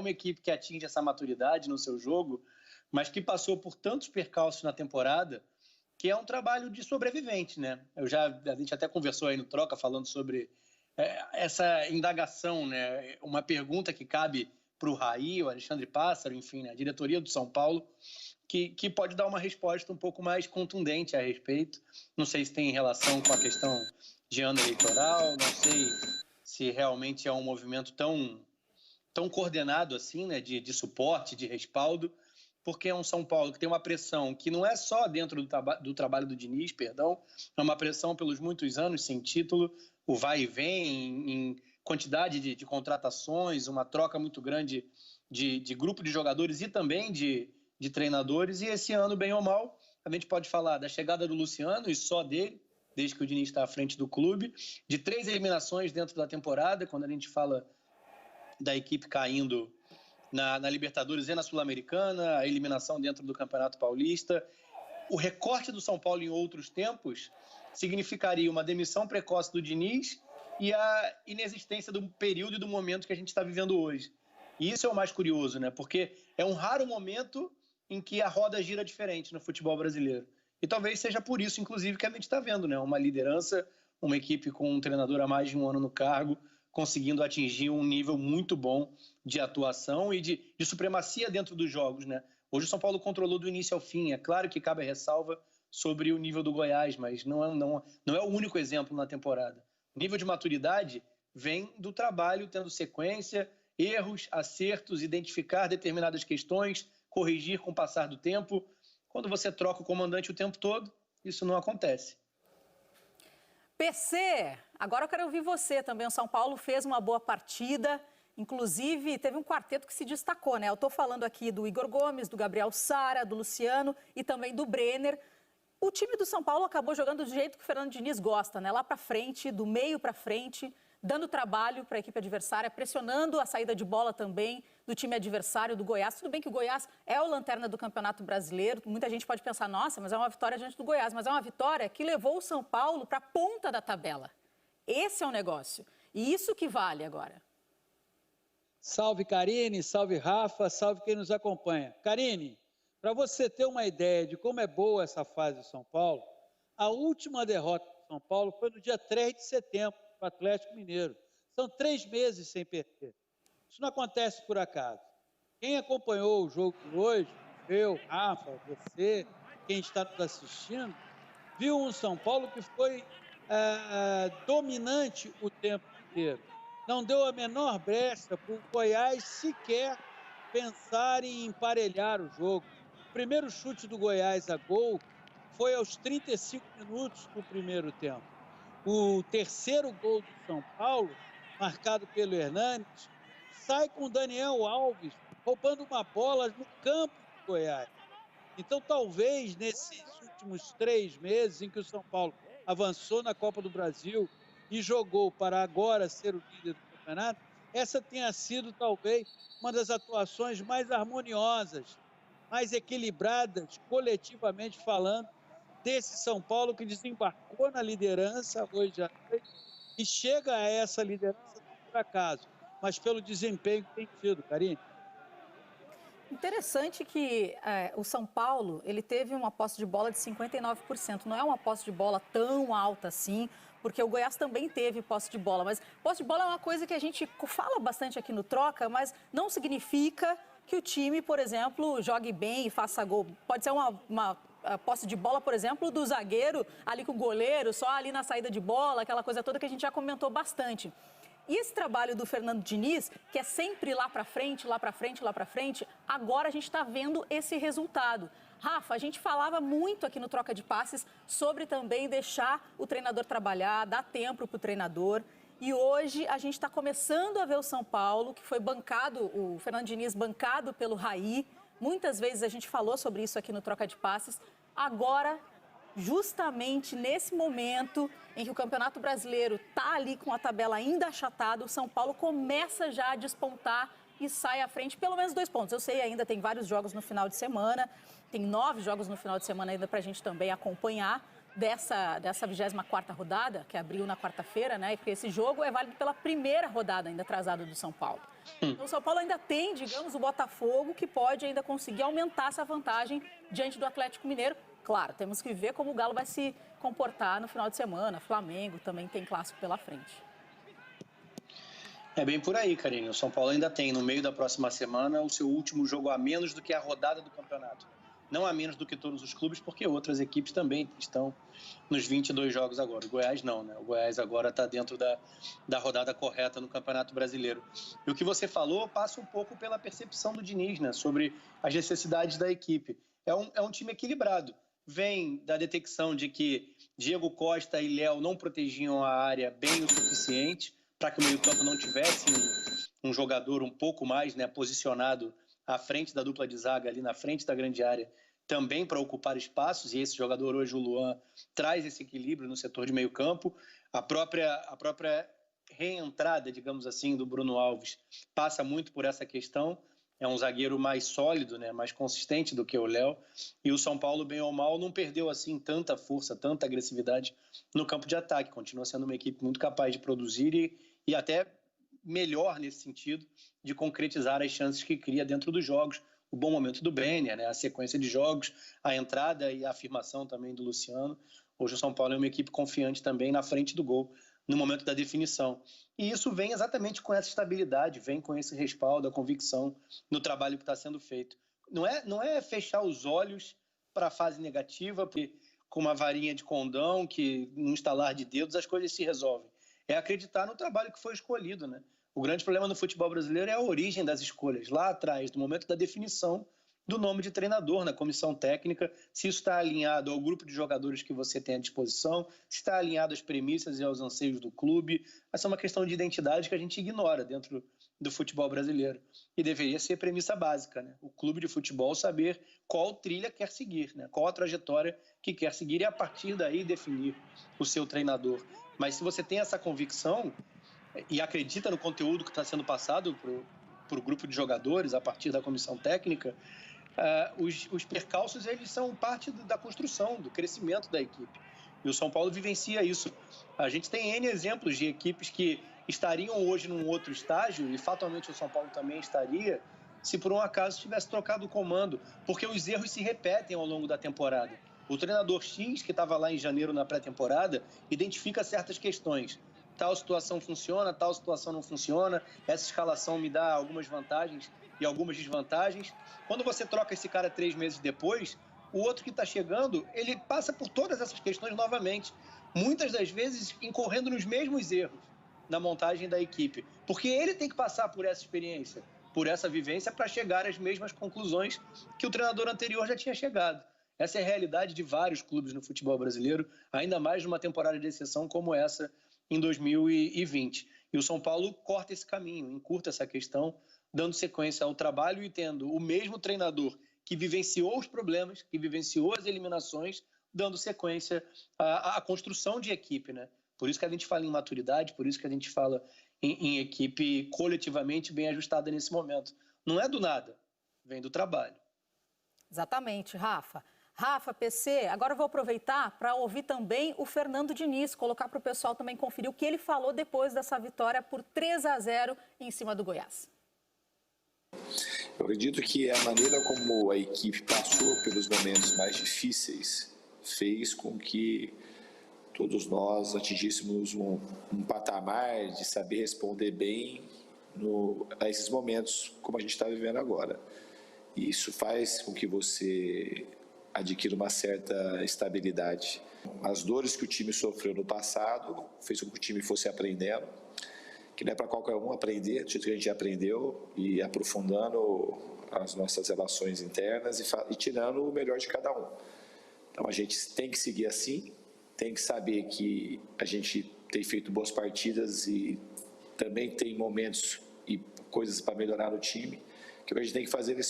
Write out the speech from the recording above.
uma equipe que atinge essa maturidade no seu jogo, mas que passou por tantos percalços na temporada, que é um trabalho de sobrevivente, né? A gente até conversou aí no Troca falando sobre essa indagação, né? Uma pergunta que cabe para o Raí, o Alexandre Pássaro, enfim, né? A diretoria do São Paulo, que pode dar uma resposta um pouco mais contundente a respeito. Não sei se tem relação com a questão de ano eleitoral, não sei se realmente é um movimento tão coordenado assim, né, de suporte, de respaldo, porque é um São Paulo que tem uma pressão que não é só dentro do trabalho do Diniz, perdão, é uma pressão pelos muitos anos sem título, o vai e vem em quantidade de contratações, uma troca muito grande de grupo de jogadores e também de treinadores, e esse ano, bem ou mal, a gente pode falar da chegada do Luciano e só dele, desde que o Diniz está à frente do clube, de 3 eliminações dentro da temporada, quando a gente fala da equipe caindo na Libertadores e na Sul-Americana, a eliminação dentro do Campeonato Paulista. O recorte do São Paulo em outros tempos significaria uma demissão precoce do Diniz e a inexistência do período e do momento que a gente está vivendo hoje. E isso é o mais curioso, né? Porque é um raro momento em que a roda gira diferente no futebol brasileiro. E talvez seja por isso, inclusive, que a gente está vendo, né? Uma liderança, uma equipe com um treinador há mais de um ano no cargo, conseguindo atingir um nível muito bom de atuação e de supremacia dentro dos jogos, né? Hoje o São Paulo controlou do início ao fim. É claro que cabe a ressalva sobre o nível do Goiás, mas não é o único exemplo na temporada. O nível de maturidade vem do trabalho tendo sequência, erros, acertos, identificar determinadas questões, corrigir com o passar do tempo. Quando você troca o comandante o tempo todo, isso não acontece. PC, agora eu quero ouvir você também. O São Paulo fez uma boa partida, inclusive teve um quarteto que se destacou, né? Eu estou falando aqui do Igor Gomes, do Gabriel Sara, do Luciano e também do Brenner. O time do São Paulo acabou jogando do jeito que o Fernando Diniz gosta, né? Lá para frente, do meio para frente, dando trabalho para a equipe adversária, pressionando a saída de bola também do time adversário, do Goiás. Tudo bem que o Goiás é o lanterna do Campeonato Brasileiro. Muita gente pode pensar, nossa, mas é uma vitória diante do Goiás. Mas é uma vitória que levou o São Paulo para a ponta da tabela. Esse é o negócio. E isso que vale agora. Salve, Karine, salve, Rafa, salve quem nos acompanha. Karine, para você ter uma ideia de como é boa essa fase do São Paulo, a última derrota do São Paulo foi no dia 3 de setembro, para o Atlético Mineiro. São 3 meses sem perder. Isso não acontece por acaso. Quem acompanhou o jogo de hoje, eu, Rafa, você, quem está nos assistindo, viu um São Paulo que foi dominante o tempo inteiro. Não deu a menor brecha para o Goiás sequer pensar em emparelhar o jogo. O primeiro chute do Goiás a gol foi aos 35 minutos do primeiro tempo. O terceiro gol do São Paulo, marcado pelo Hernanes, sai com o Daniel Alves roubando uma bola no campo do Goiás. Então, talvez, nesses últimos 3 meses em que o São Paulo avançou na Copa do Brasil e jogou para agora ser o líder do campeonato, essa tenha sido, talvez, uma das atuações mais harmoniosas, mais equilibradas, coletivamente falando, desse São Paulo que desembarcou na liderança hoje à noite e chega a essa liderança não por acaso, mas pelo desempenho que tem tido, Karine. Interessante que o São Paulo, ele teve uma posse de bola de 59%. Não é uma posse de bola tão alta assim, porque o Goiás também teve posse de bola. Mas posse de bola é uma coisa que a gente fala bastante aqui no Troca, mas não significa que o time, por exemplo, jogue bem e faça gol. Pode ser uma posse de bola, por exemplo, do zagueiro ali com o goleiro, só ali na saída de bola, aquela coisa toda que a gente já comentou bastante. E esse trabalho do Fernando Diniz, que é sempre lá para frente, lá para frente, lá para frente, agora a gente está vendo esse resultado. Rafa, a gente falava muito aqui no Troca de Passes sobre também deixar o treinador trabalhar, dar tempo para o treinador. E hoje a gente está começando a ver o São Paulo, que foi bancado, o Fernando Diniz bancado pelo Raí. Muitas vezes a gente falou sobre isso aqui no Troca de Passes. Agora, justamente nesse momento em que o Campeonato Brasileiro está ali com a tabela ainda achatada, o São Paulo começa já a despontar e sai à frente, pelo menos 2 pontos. Eu sei, ainda tem vários jogos no final de semana, tem 9 jogos no final de semana ainda para a gente também acompanhar, dessa 24ª rodada, que abriu na quarta-feira, né? Porque esse jogo é válido pela primeira rodada ainda atrasada do São Paulo. Então, o São Paulo ainda tem, digamos, o Botafogo, que pode ainda conseguir aumentar essa vantagem diante do Atlético Mineiro. Claro, temos que ver como o Galo vai se comportar no final de semana. Flamengo também tem clássico pela frente. É bem por aí, Karine. O São Paulo ainda tem, no meio da próxima semana, o seu último jogo a menos do que a rodada do campeonato. Não a menos do que todos os clubes, porque outras equipes também estão nos 22 jogos agora. O Goiás não, né? O Goiás agora está dentro da rodada correta no Campeonato Brasileiro. E o que você falou passa um pouco pela percepção do Diniz, né? Sobre as necessidades da equipe. É um time equilibrado. Vem da detecção de que Diego Costa e Léo não protegiam a área bem o suficiente para que o meio-campo não tivesse um jogador um pouco mais, né, posicionado à frente da dupla de zaga, ali na frente da grande área, também para ocupar espaços, e esse jogador hoje, o Luan, traz esse equilíbrio no setor de meio-campo. A própria reentrada, digamos assim, do Bruno Alves passa muito por essa questão. É um zagueiro mais sólido, né, mais consistente do que o Léo. E o São Paulo, bem ou mal, não perdeu assim tanta força, tanta agressividade no campo de ataque. Continua sendo uma equipe muito capaz de produzir e até melhor nesse sentido de concretizar as chances que cria dentro dos jogos. O bom momento do Brenner, né, a sequência de jogos, a entrada e a afirmação também do Luciano. Hoje o São Paulo é uma equipe confiante também na frente do gol, no momento da definição. E isso vem exatamente com essa estabilidade, vem com esse respaldo, a convicção no trabalho que está sendo feito. Não é fechar os olhos para a fase negativa, porque com uma varinha de condão, que num estalar de dedos as coisas se resolvem. É acreditar no trabalho que foi escolhido, né? O grande problema no futebol brasileiro é a origem das escolhas, lá atrás, no momento da definição do nome de treinador na comissão técnica, se isso está alinhado ao grupo de jogadores que você tem à disposição, se está alinhado às premissas e aos anseios do clube. Essa é uma questão de identidade que a gente ignora dentro do futebol brasileiro. E deveria ser premissa básica, né? O clube de futebol saber qual trilha quer seguir, né? Qual a trajetória que quer seguir e a partir daí definir o seu treinador. Mas se você tem essa convicção e acredita no conteúdo que está sendo passado para o grupo de jogadores a partir da comissão técnica, os percalços eles são parte da construção, do crescimento da equipe. E o São Paulo vivencia isso. A gente tem N exemplos de equipes que estariam hoje num outro estágio, e fatalmente o São Paulo também estaria, se por um acaso tivesse trocado o comando, porque os erros se repetem ao longo da temporada. O treinador X, que estava lá em janeiro na pré-temporada, identifica certas questões. Tal situação funciona, tal situação não funciona, essa escalação me dá algumas vantagens e algumas desvantagens. Quando você troca esse cara 3 meses depois, o outro que está chegando, ele passa por todas essas questões novamente, muitas das vezes incorrendo nos mesmos erros na montagem da equipe, porque ele tem que passar por essa experiência, por essa vivência para chegar às mesmas conclusões que o treinador anterior já tinha chegado. Essa é a realidade de vários clubes no futebol brasileiro, ainda mais numa temporada de exceção como essa em 2020. E o São Paulo corta esse caminho, encurta essa questão, dando sequência ao trabalho e tendo o mesmo treinador que vivenciou os problemas, que vivenciou as eliminações, dando sequência à construção de equipe, né? Por isso que a gente fala em maturidade, por isso que a gente fala em equipe coletivamente bem ajustada nesse momento. Não é do nada, vem do trabalho. Exatamente, Rafa. Rafa, PC, agora eu vou aproveitar para ouvir também o Fernando Diniz, colocar para o pessoal também conferir o que ele falou depois dessa vitória por 3-0 em cima do Goiás. Eu acredito que a maneira como a equipe passou pelos momentos mais difíceis fez com que todos nós atingíssemos um patamar de saber responder bem a esses momentos como a gente está vivendo agora. E isso faz com que você adquira uma certa estabilidade. As dores que o time sofreu no passado fez com que o time fosse aprendendo, que não é para qualquer um aprender, do jeito que a gente aprendeu, e aprofundando as nossas relações internas e tirando o melhor de cada um. Então a gente tem que seguir assim, tem que saber que a gente tem feito boas partidas e também tem momentos e coisas para melhorar no time, que a gente tem que fazer nesse